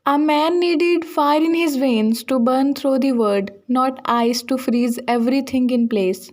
A man needed fire in his veins to burn through the world, not ice to freeze everything in place.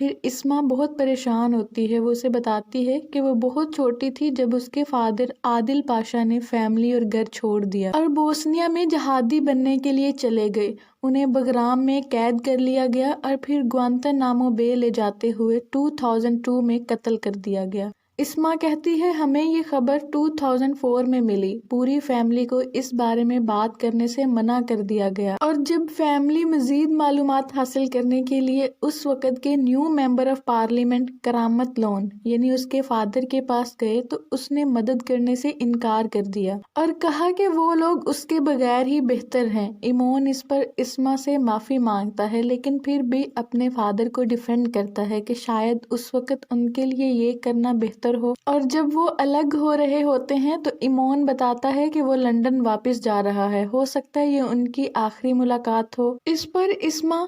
پھر اسما بہت پریشان ہوتی ہے، وہ اسے بتاتی ہے کہ وہ بہت چھوٹی تھی جب اس کے فادر عادل پاشا نے فیملی اور گھر چھوڑ دیا اور بوسنیا میں جہادی بننے کے لیے چلے گئے۔ انہیں بگرام میں قید کر لیا گیا اور پھر گوانتانامو بے لے جاتے ہوئے 2002 میں قتل کر دیا گیا۔ اسما کہتی ہے ہمیں یہ خبر 2004 میں ملی، پوری فیملی کو اس بارے میں بات کرنے سے منع کر دیا گیا، اور جب فیملی مزید معلومات حاصل کرنے کے لیے اس وقت کے نیو ممبر آف پارلیمنٹ کرامت لون یعنی اس کے فادر کے پاس گئے تو اس نے مدد کرنے سے انکار کر دیا اور کہا کہ وہ لوگ اس کے بغیر ہی بہتر ہیں۔ ایمون اس پر اسما سے معافی مانگتا ہے لیکن پھر بھی اپنے فادر کو ڈیفینڈ کرتا ہے کہ شاید اس وقت ان کے لیے یہ کرنا بہتر ہو، اور جب وہ الگ ہو رہے ہوتے ہیں تو ایمون بتاتا ہے کہ وہ لندن واپس جا رہا ہے، ہو سکتا ہے یہ ان کی آخری ملاقات ہو۔ اس پر اسما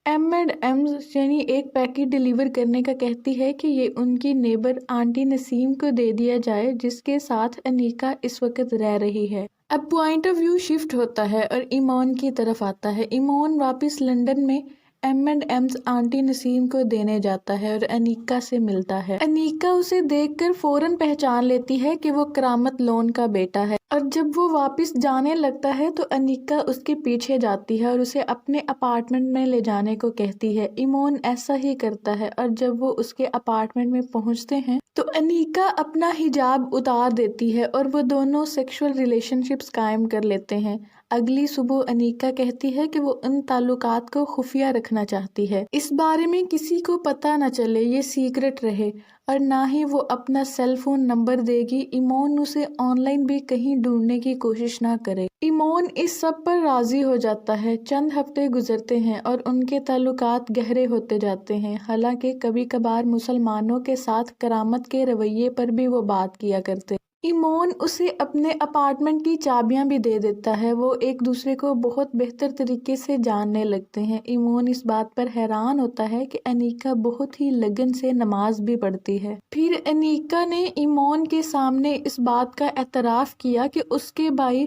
M&M's یعنی ایک پیکٹ ڈیلیور کرنے کا کہتی ہے کہ یہ ان کی نیبر آنٹی نسیم کو دے دیا جائے جس کے ساتھ انیکا اس وقت رہ رہی ہے۔ اب پوائنٹ آف ویو شفٹ ہوتا ہے اور ایمون کی طرف آتا ہے۔ ایمون واپس لندن میں M&M's آنٹی نسیم کو دینے جاتا ہے اور انیکا سے ملتا ہے۔ انیکا اسے دیکھ کر فوراً پہچان لیتی ہے کہ وہ کرامت لون کا بیٹا ہے، اور جب وہ واپس جانے لگتا ہے تو انیکا اس کے پیچھے جاتی ہے اور اسے اپنے اپارٹمنٹ میں لے جانے کو کہتی ہے۔ ایمون ایسا ہی کرتا ہے اور جب وہ اس کے اپارٹمنٹ میں پہنچتے ہیں تو انیکا اپنا حجاب اتار دیتی ہے اور وہ دونوں سیکشول ریلیشن شپس قائم کر لیتے ہیں۔ اگلی صبح انیکا کہتی ہے کہ وہ ان تعلقات کو خفیہ رکھنا چاہتی ہے، اس بارے میں کسی کو پتہ نہ چلے، یہ سیکرٹ رہے، اور نہ ہی وہ اپنا سیل فون نمبر دے گی۔ ایمون اسے آن لائن بھی کہیں ڈھونڈنے کی کوشش نہ کرے۔ ایمون اس سب پر راضی ہو جاتا ہے۔ چند ہفتے گزرتے ہیں اور ان کے تعلقات گہرے ہوتے جاتے ہیں، حالانکہ کبھی کبھار مسلمانوں کے ساتھ کرامت کے رویے پر بھی وہ بات کیا کرتے۔ ایمون اسے اپنے اپارٹمنٹ کی چابیاں بھی دے دیتا ہے، وہ ایک دوسرے کو بہت بہتر طریقے سے جاننے لگتے ہیں۔ ایمون اس بات پر حیران ہوتا ہے کہ انیکا بہت ہی لگن سے نماز بھی پڑھتی ہے۔ پھر انیکا نے ایمون کے سامنے اس بات کا اعتراف کیا کہ اس کے بھائی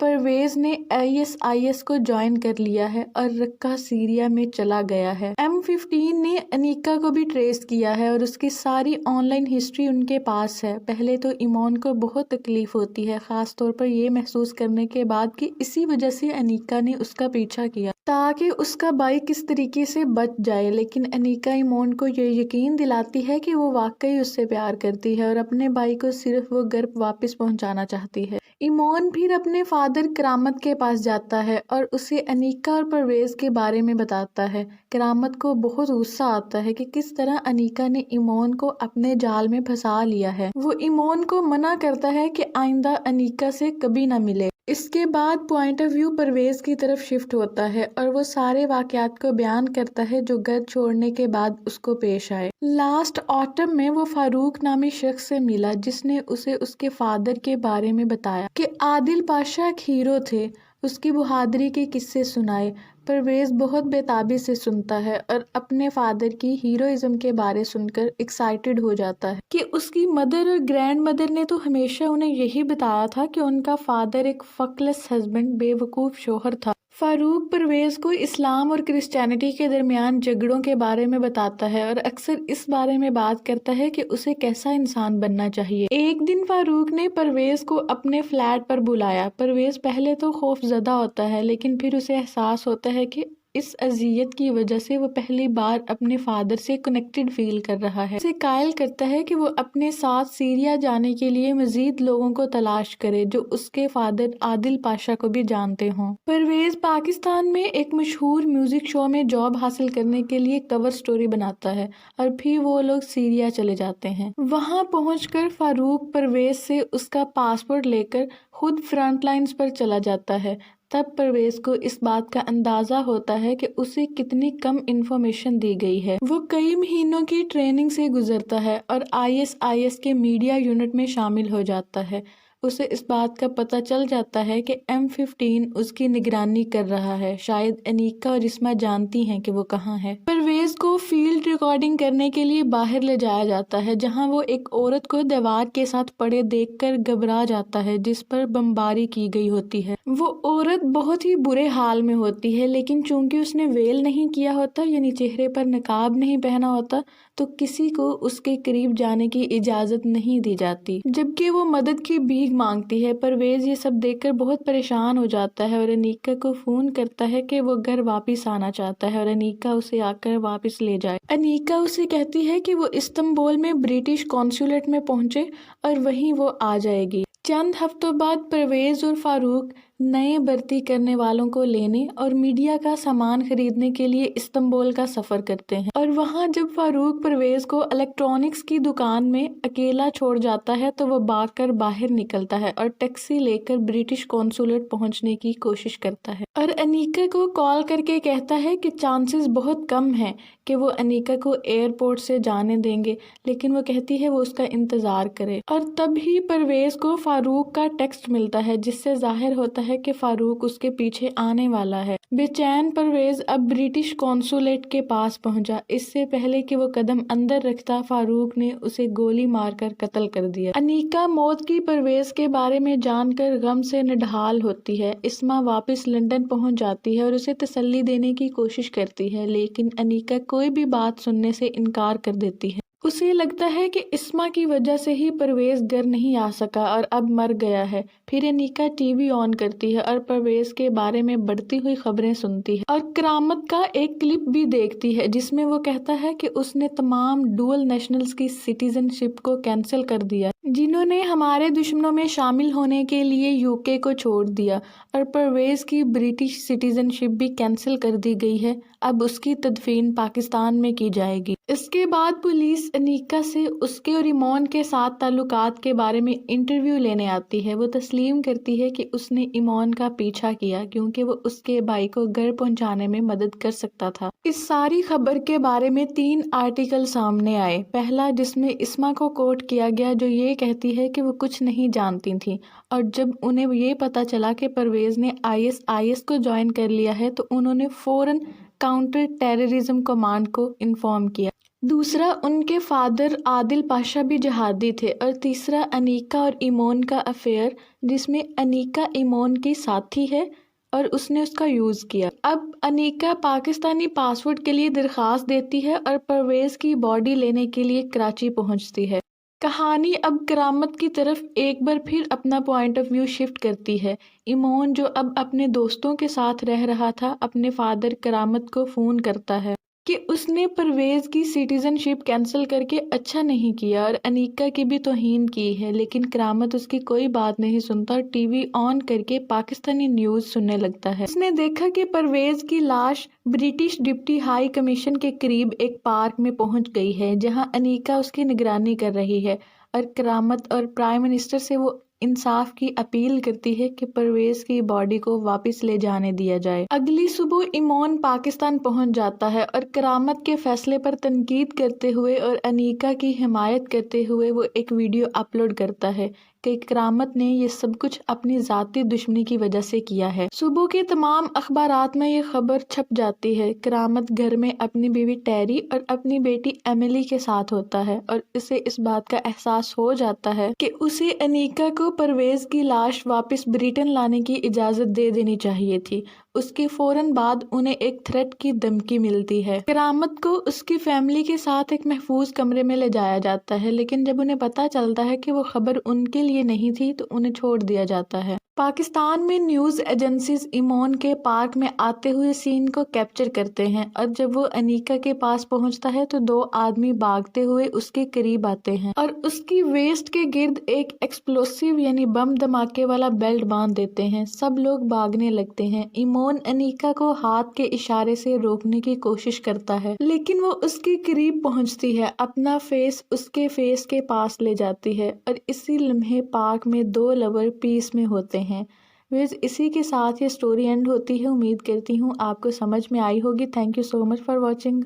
پرویز نے ISIS کو جوائن کر لیا ہے اور رقہ سیریا میں چلا گیا ہے۔ M15 نے انیکا کو بھی ٹریس کیا ہے اور اس کی ساری آن لائن ہسٹری ان کے پاس ہے۔ پہلے تو ایمون کو بہت تکلیف ہوتی ہے، خاص طور پر یہ محسوس کرنے کے بعد کہ اسی وجہ سے انیکا نے اس کا پیچھا کیا تاکہ اس کا بھائی کس طریقے سے بچ جائے، لیکن انیکا ایمون کو یہ یقین دلاتی ہے کہ وہ واقعی اس سے پیار کرتی ہے اور اپنے بھائی کو صرف وہ گھر واپس پہنچانا چاہتی ہے۔ ایمون پھر اپنے فادر کرامت کے پاس جاتا ہے اور اسے انیکا اور پرویز کے بارے میں بتاتا ہے۔ کرامت کو بہت غصہ آتا ہے کہ کس طرح انیکا نے ایمون کو اپنے جال میں پھنسا لیا ہے۔ وہ ایمون کو منع کرتا ہے کہ آئندہ انیکا سے کبھی نہ ملے۔ اس کے بعد پوائنٹ آف ویو پرویز کی طرف شفٹ ہوتا ہے اور وہ سارے واقعات کو بیان کرتا ہے جو گھر چھوڑنے کے بعد اس کو پیش آئے۔ لاسٹ آٹم میں وہ فاروق نامی شخص سے ملا جس نے اسے اس کے فادر کے بارے میں بتایا کہ عادل پاشا ایک ہیرو تھے، اس کی بہادری کے قصے سنائے۔ پرویز بہت بےتابی سے سنتا ہے اور اپنے فادر کی ہیروئزم کے بارے سن کر ایکسائٹڈ ہو جاتا ہے کہ اس کی مدر اور گرینڈ مدر نے تو ہمیشہ انہیں یہی بتایا تھا کہ ان کا فادر ایک فکلیس ہسبینڈ، بے وقوف شوہر تھا۔ فاروق پرویز کو اسلام اور کرسچینٹی کے درمیان جھگڑوں کے بارے میں بتاتا ہے اور اکثر اس بارے میں بات کرتا ہے کہ اسے کیسا انسان بننا چاہیے۔ ایک دن فاروق نے پرویز کو اپنے فلیٹ پر بلایا۔ پرویز پہلے تو خوف زدہ ہوتا ہے لیکن پھر اسے احساس ہوتا ہے کہ اس اذیت کی وجہ سے وہ پہلی بار اپنے فادر سے کنیکٹڈ فیل کر رہا ہے۔ اسے قائل کرتا ہے کہ وہ اپنے ساتھ سیریا جانے کے لیے مزید لوگوں کو تلاش کرے جو اس کے فادر عادل پاشا کو بھی جانتے ہوں۔ پرویز پاکستان میں ایک مشہور میوزک شو میں جاب حاصل کرنے کے لیے کور سٹوری بناتا ہے اور پھر وہ لوگ سیریا چلے جاتے ہیں۔ وہاں پہنچ کر فاروق پرویز سے اس کا پاسپورٹ لے کر خود فرنٹ لائنز پر چلا جاتا ہے۔ تب پرویز کو اس بات کا اندازہ ہوتا ہے کہ اسے کتنی کم انفارمیشن دی گئی ہے۔ وہ کئی مہینوں کی ٹریننگ سے گزرتا ہے اور ISIS کے میڈیا یونٹ میں شامل ہو جاتا ہے اسے اس بات کا پتہ چل جاتا ہے کہ M15 اس کی نگرانی کر رہا ہے۔ شاید انیکا اور اسما جانتی ہیں کہ وہ کہاں ہے۔ پرویز کو فیلڈ ریکارڈنگ کرنے کے لیے باہر لے جایا جاتا ہے، جہاں وہ ایک عورت کو دیوار کے ساتھ پڑے دیکھ کر گھبرا جاتا ہے جس پر بمباری کی گئی ہوتی ہے۔ وہ عورت بہت ہی برے حال میں ہوتی ہے، لیکن چونکہ اس نے ویل نہیں کیا ہوتا، یعنی چہرے پر نقاب نہیں پہنا ہوتا، تو کسی کو اس کے قریب جانے کی اجازت نہیں دی جاتی، جبکہ وہ مدد کی بھیک مانگتی ہے۔ پرویز یہ سب دیکھ کر بہت پریشان ہو جاتا ہے اور انیکا کو فون کرتا ہے کہ وہ گھر واپس آنا چاہتا ہے اور انیکا اسے آ کر واپس لے جائے۔ انیکا اسے کہتی ہے کہ وہ استنبول میں برٹش قونصلیٹ میں پہنچے اور وہیں وہ آ جائے گی۔ چند ہفتوں بعد پرویز اور فاروق نئے بھرتی کرنے والوں کو لینے اور میڈیا کا سامان خریدنے کے لیے استنبول کا سفر کرتے ہیں، اور وہاں جب فاروق پرویز کو الیکٹرانکس کی دکان میں اکیلا چھوڑ جاتا ہے تو وہ بھاگ کر باہر نکلتا ہے اور ٹیکسی لے کر برٹش قونصلیٹ پہنچنے کی کوشش کرتا ہے، اور انیکا کو کال کر کے کہتا ہے کہ چانسز بہت کم ہیں کہ وہ انیکا کو ایئرپورٹ سے جانے دیں گے، لیکن وہ کہتی ہے وہ اس کا انتظار کرے۔ اور تب ہی پرویز کو فاروق کا ٹیکسٹ ملتا ہے جس سے ظاہر ہوتا ہے کہ فاروق اس کے پیچھے آنے والا ہے۔ بے چین پرویز اب برٹش قونصلیٹ کے پاس پہنچا۔ اس سے پہلے کہ وہ قدم اندر رکھتا، فاروق نے اسے گولی مار کر قتل کر دیا۔ انیکا موت کی پرویز کے بارے میں جان کر غم سے نڈھال ہوتی ہے۔ اسما واپس لندن پہنچ جاتی ہے اور اسے تسلی دینے کی کوشش کرتی ہے، لیکن انیکا کوئی بھی بات سننے سے انکار کر دیتی ہے۔ اسے لگتا ہے کہ اسما کی وجہ سے ہی پرویز گھر نہیں آ سکا اور اب مر گیا ہے۔ پھر انیکا ٹی وی آن کرتی ہے اور پرویز کے بارے میں بڑھتی ہوئی خبریں سنتی ہے اور کرامت کا ایک کلپ بھی دیکھتی ہے جس میں وہ کہتا ہے کہ اس نے تمام ڈوئل نیشنلز کی سٹیزن شپ کو کینسل کر دیا جنہوں نے ہمارے دشمنوں میں شامل ہونے کے لیے UK کو چھوڑ دیا، اور پرویز کی برٹش سٹیزن شپ بھی کینسل کر دی گئی ہے۔ اب اس کی تدفین پاکستان میں کی جائے گی۔ اس کے بعد پولیس انیکا سے اس کے اور ایمون کے ساتھ تعلقات کے بارے میں انٹرویو لینے آتی ہے۔ وہ تسلیم کرتی ہے کہ اس نے ایمون کا پیچھا کیا کیونکہ وہ اس کے بھائی کو گھر پہنچانے میں مدد کر سکتا تھا۔ اس ساری خبر کے بارے میں 3 آرٹیکل سامنے آئے۔ پہلا جس میں اسما کو کوٹ کیا گیا جو یہ کہتی ہے کہ وہ کچھ نہیں جانتی تھی، اور جب انہیں یہ پتا چلا کہ پرویز نے IS کو جوائن کر لیا ہے تو انہوں نے فوراً کاؤنٹر ٹیررزم کمانڈ کو انفارم کیا۔ دوسرا ان کے فادر عادل پاشا بھی جہادی تھے، اور تیسرا انیکا اور ایمون کا افیئر جس میں انیکا ایمون کی ساتھی ہے اور اس نے اس کا یوز کیا۔ اب انیکا پاکستانی پاسپورٹ کے لیے درخواست دیتی ہے اور پرویز کی باڈی لینے کے لیے کراچی پہنچتی ہے۔ کہانی اب کرامت کی طرف ایک بار پھر اپنا پوائنٹ آف ویو شفٹ کرتی ہے۔ ایمون جو اب اپنے دوستوں کے ساتھ رہ رہا تھا، اپنے فادر کرامت کو فون کرتا ہے کہ اس نے پرویز کی سٹیزن شپ کینسل کر کے اچھا نہیں کیا اور انیکا کی بھی توہین کی ہے، لیکن کرامت اس کی کوئی بات نہیں سنتا اور ٹی وی آن کر کے پاکستانی نیوز سننے لگتا ہے۔ اس نے دیکھا کہ پرویز کی لاش برٹش ڈپٹی ہائی کمیشن کے قریب ایک پارک میں پہنچ گئی ہے جہاں انیکا اس کی نگرانی کر رہی ہے، اور کرامت اور پرائم منسٹر سے وہ انصاف کی اپیل کرتی ہے کہ پرویز کی باڈی کو واپس لے جانے دیا جائے۔ اگلی صبح ایمون پاکستان پہنچ جاتا ہے اور کرامت کے فیصلے پر تنقید کرتے ہوئے اور انیکا کی حمایت کرتے ہوئے وہ ایک ویڈیو اپلوڈ کرتا ہے کہ کرامت نے یہ سب کچھ اپنی ذاتی دشمنی کی وجہ سے کیا ہے۔ صبح کے تمام اخبارات میں یہ خبر چھپ جاتی ہے۔ کرامت گھر میں اپنی بیوی ٹیری اور اپنی بیٹی ایملی کے ساتھ ہوتا ہے اور اسے اس بات کا احساس ہو جاتا ہے کہ اسے انیکا کو پرویز کی لاش واپس بریٹن لانے کی اجازت دے دینی چاہیے تھی۔ اس کے فوراً بعد انہیں ایک تھریٹ کی دھمکی ملتی ہے۔ کرامت کو اس کی فیملی کے ساتھ ایک محفوظ کمرے میں لے جایا جاتا ہے، لیکن جب انہیں پتہ چلتا ہے کہ وہ خبر ان کے لیے نہیں تھی تو انہیں چھوڑ دیا جاتا ہے۔ پاکستان میں نیوز ایجنسیز ایمون کے پارک میں آتے ہوئے سین کو کیپچر کرتے ہیں، اور جب وہ انیکا کے پاس پہنچتا ہے تو 2 آدمی بھاگتے ہوئے اس کے قریب آتے ہیں اور اس کی ویسٹ کے گرد ایک ایکسپلوسیو یعنی بم دھماکے والا بیلٹ باندھ دیتے ہیں۔ سب لوگ بھاگنے لگتے ہیں۔ ایمون انیکا کو ہاتھ کے اشارے سے روکنے کی کوشش کرتا ہے، لیکن وہ اس کے قریب پہنچتی ہے، اپنا فیس اس کے فیس کے پاس لے جاتی ہے، اور اسی لمحے پارک میں 2 لور پیس میں ہوتے ہیں۔ اسی کے ساتھ یہ سٹوری اینڈ ہوتی ہے۔ امید کرتی ہوں آپ کو سمجھ میں آئی ہوگی۔ Thank you so much for watching.